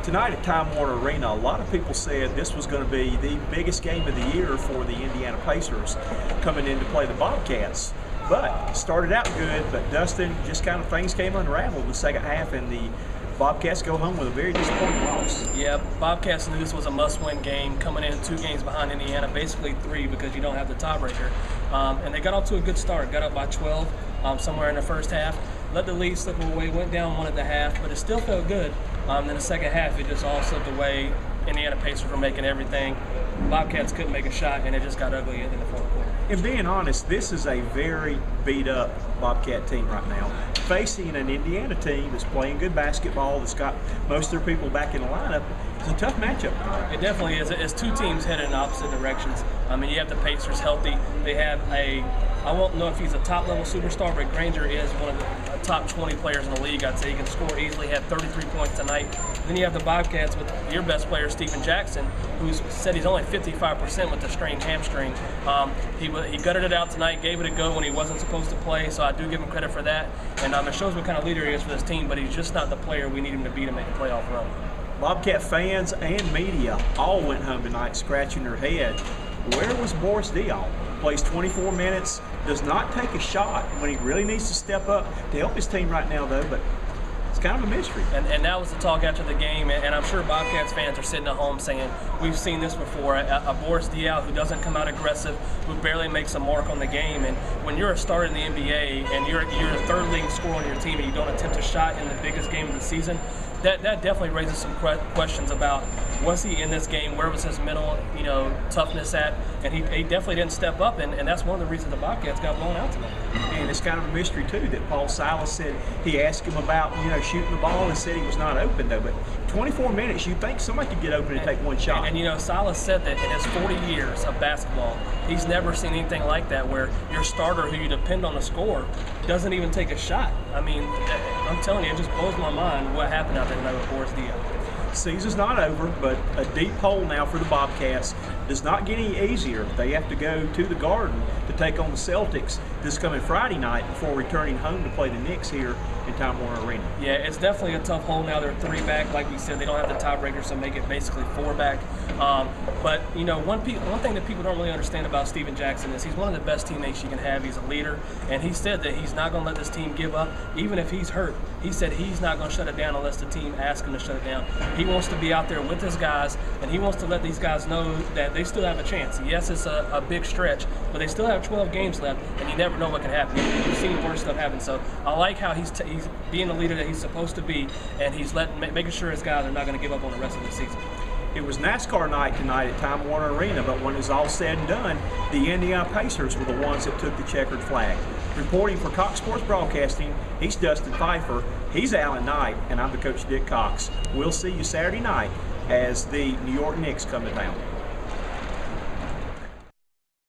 Tonight at Time Warner Arena, a lot of people said this was going to be the biggest game of the year for the Indiana Pacers coming in to play the Bobcats. But started out good, but Dustin, just kind of things came unraveled in the second half, and the Bobcats go home with a very disappointing loss. Yeah, Bobcats knew this was a must-win game, coming in 2 games behind Indiana, basically 3 because you don't have the tiebreaker. And they got off to a good start, got up by 12 somewhere in the first half, let the lead slip away, went down 1 at the half, but it still felt good. In the second half, it just all slipped away. Indiana Pacers were making everything. Bobcats couldn't make a shot, and it just got ugly in the fourth quarter. And being honest, this is a very beat-up Bobcat team right now, facing an Indiana team that's playing good basketball, that's got most of their people back in the lineup. It's a tough matchup. It definitely is. It's 2 teams headed in opposite directions. I mean, you have the Pacers healthy. They have I won't know if he's a top-level superstar, but Granger is one of the top 20 players in the league. I'd say he can score easily, had 33 points tonight. Then you have the Bobcats with your best player, Stephen Jackson, who's said he's only 55% with the strained hamstring. He gutted it out tonight, gave it a go when he wasn't supposed to play, so I do give him credit for that. And it shows what kind of leader he is for this team, but he's just not the player we need him to be to make a playoff run. Bobcat fans and media all went home tonight scratching their head. Where was Boris Diaw? Plays 24 minutes, does not take a shot when he really needs to step up to help his team right now, though, but it's kind of a mystery. And that was the talk after the game, and I'm sure Bobcats fans are sitting at home saying, we've seen this before, a Boris Diaw who doesn't come out aggressive, who barely makes a mark on the game. And when you're a starter in the NBA and you're a third leading scorer on your team and you don't attempt a shot in the biggest game of the season, that definitely raises some questions about, was he in this game? Where was his mental, toughness at? And he definitely didn't step up, and that's one of the reasons the Bobcats got blown out tonight. And it's kind of a mystery too that Paul Silas said he asked him about shooting the ball and said he was not open though. But 24 minutes, you think somebody could get open and take one shot? And Silas said that in his 40 years of basketball, he's never seen anything like that, where your starter, who you depend on to score, doesn't even take a shot. I mean, I'm telling you, it just blows my mind what happened out there tonight with Boris Diaw. Season's not over, but a deep hole now for the Bobcats. Does not get any easier. They have to go to the Garden to take on the Celtics this coming Friday night before returning home to play the Knicks here in Time Warner Arena. Yeah, it's definitely a tough hole now. They're 3 back, like we said. They don't have the tiebreaker, so make it basically 4 back. But one thing that people don't really understand about Stephen Jackson is he's one of the best teammates you can have. He's a leader, and he said that he's not going to let this team give up, even if he's hurt. He said he's not going to shut it down unless the team asks him to shut it down. He wants to be out there with his guys, and he wants to let these guys know that they still have a chance. Yes, it's a big stretch, but they still have 12 games left, and you never know what can happen. You've seen worse stuff happen. So I like how he's being the leader that he's supposed to be, and he's making sure his guys are not going to give up on the rest of the season. It was NASCAR night tonight at Time Warner Arena, but when it's all said and done, the Indiana Pacers were the ones that took the checkered flag. Reporting for Cox Sports Broadcasting, he's Dustin Phifer, he's Alan Knight, and I'm the coach Dick Cox. We'll see you Saturday night as the New York Knicks come to town.